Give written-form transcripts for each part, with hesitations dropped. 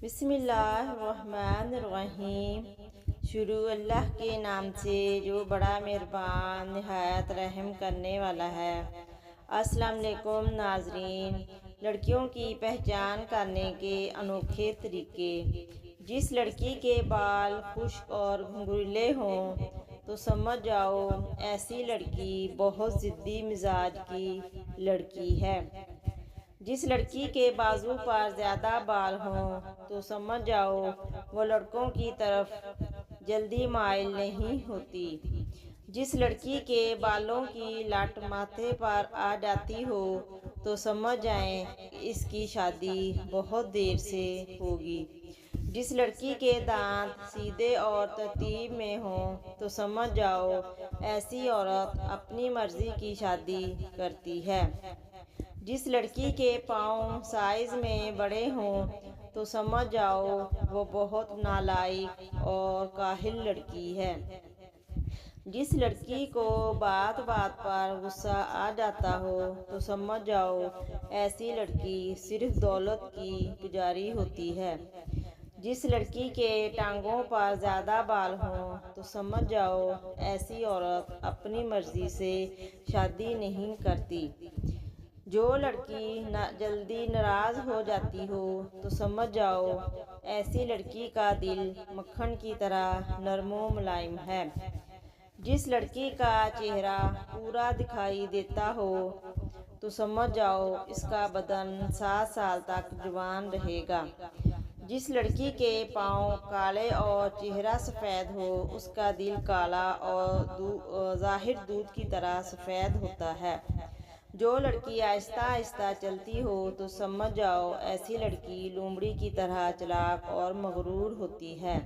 بسم اللہ الرحمن الرحیم۔ شروع اللہ کے نام سے جو بڑا مہربان نہایت رحم کرنے والا ہے۔ السلام علیکم ناظرین۔ لڑکیوں کی پہچان کرنے کے انوکھے طریقے۔ جس لڑکی کے بال خشک اور گھنگریلے ہوں تو سمجھ جاؤ ایسی لڑکی بہت ضدی مزاج کی لڑکی ہے۔ جس لڑکی کے بازو پر زیادہ بال ہوں تو سمجھ جاؤ وہ لڑکوں کی طرف جلدی مائل نہیں ہوتی۔ جس لڑکی کے بالوں کی لٹ ماتھے پر آ جاتی ہو تو سمجھ جائیں اس کی شادی بہت دیر سے ہوگی۔ جس لڑکی کے دانت سیدھے اور ترتیب میں ہوں تو سمجھ جاؤ ایسی عورت اپنی مرضی کی شادی کرتی ہے۔ جس لڑکی کے پاؤں سائز میں بڑے ہوں تو سمجھ جاؤ وہ بہت نالائق اور کاہل لڑکی ہے۔ جس لڑکی کو بات بات پر غصہ آ جاتا ہو تو سمجھ جاؤ ایسی لڑکی صرف دولت کی پجاری ہوتی ہے۔ جس لڑکی کے ٹانگوں پر زیادہ بال ہوں تو سمجھ جاؤ ایسی عورت اپنی مرضی سے شادی نہیں کرتی۔ جو لڑکی جلدی ناراض ہو جاتی ہو تو سمجھ جاؤ ایسی لڑکی کا دل مکھن کی طرح نرم و ملائم ہے۔ جس لڑکی کا چہرہ پورا دکھائی دیتا ہو تو سمجھ جاؤ اس کا بدن 7 سال تک جوان رہے گا۔ جس لڑکی کے پاؤں کالے اور چہرہ سفید ہو اس کا دل کالا اور ظاہر دودھ کی طرح سفید ہوتا ہے۔ جو لڑکی آہستہ آہستہ چلتی ہو تو سمجھ جاؤ ایسی لڑکی لومڑی کی طرح چالاک اور مغرور ہوتی ہے۔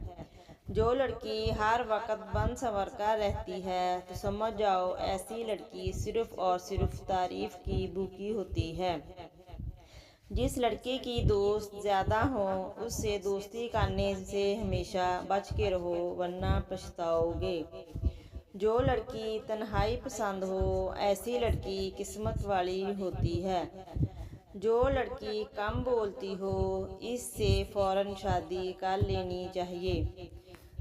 جو لڑکی ہر وقت بن سنور کر رہتی ہے تو سمجھ جاؤ ایسی لڑکی صرف اور صرف تعریف کی بھوکی ہوتی ہے۔ جس لڑکی کی دوست زیادہ ہوں اس سے دوستی کرنے سے ہمیشہ بچ کے رہو ورنہ پچھتاؤ گے۔ جو لڑکی تنہائی پسند ہو ایسی لڑکی قسمت والی ہوتی ہے۔ جو لڑکی کم بولتی ہو اس سے فوراً شادی کر لینی چاہیے۔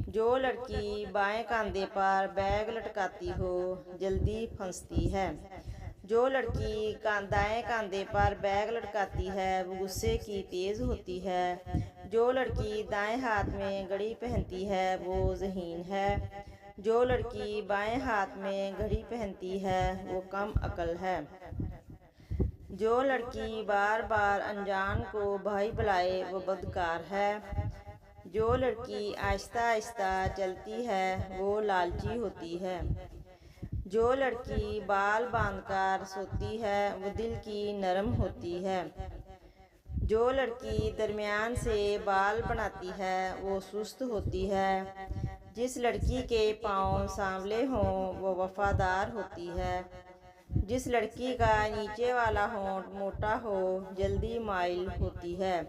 جو لڑکی بائیں کاندھے پر بیگ لٹکاتی ہو جلدی پھنستی ہے۔ جو لڑکی دائیں کاندھے پر بیگ لٹکاتی ہے وہ غصے کی تیز ہوتی ہے۔ جو لڑکی دائیں ہاتھ میں گھڑی پہنتی ہے وہ ذہین ہے۔ جو لڑکی بائیں ہاتھ میں گھڑی پہنتی ہے وہ کم عقل ہے۔ جو لڑکی بار بار انجان کو بھائی بلائے وہ بدکار ہے۔ جو لڑکی آہستہ آہستہ چلتی ہے وہ لالچی ہوتی ہے۔ جو لڑکی بال باندھ کر سوتی ہے وہ دل کی نرم ہوتی ہے۔ جو لڑکی درمیان سے بال بناتی ہے وہ سست ہوتی ہے۔ جس لڑکی کے پاؤں سانولے ہوں وہ وفادار ہوتی ہے۔ جس لڑکی کا نیچے والا ہونٹ موٹا ہو جلدی مائل ہوتی ہے۔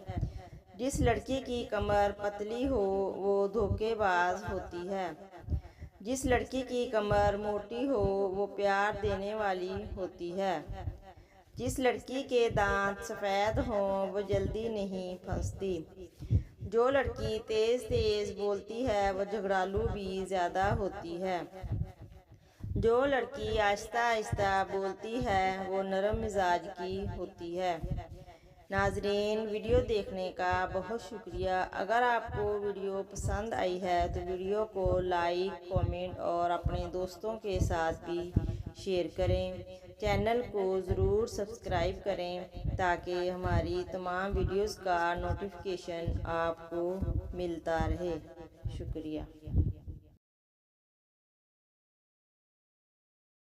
جس لڑکی کی کمر پتلی ہو وہ دھوکے باز ہوتی ہے۔ جس لڑکی کی کمر موٹی ہو وہ پیار دینے والی ہوتی ہے۔ جس لڑکی کے دانت سفید ہوں وہ جلدی نہیں پھنستی۔ جو لڑکی تیز تیز بولتی ہے وہ جھگڑالو بھی زیادہ ہوتی ہے۔ جو لڑکی آہستہ آہستہ بولتی ہے وہ نرم مزاج کی ہوتی ہے۔ ناظرین ویڈیو دیکھنے کا بہت شکریہ۔ اگر آپ کو ویڈیو پسند آئی ہے تو ویڈیو کو لائک کامنٹ اور اپنے دوستوں کے ساتھ بھی شیئر کریں۔ چینل کو ضرور سبسکرائب کریں تاکہ ہماری تمام ویڈیوز کا نوٹیفیکیشن آپ کو ملتا رہے۔ شکریہ۔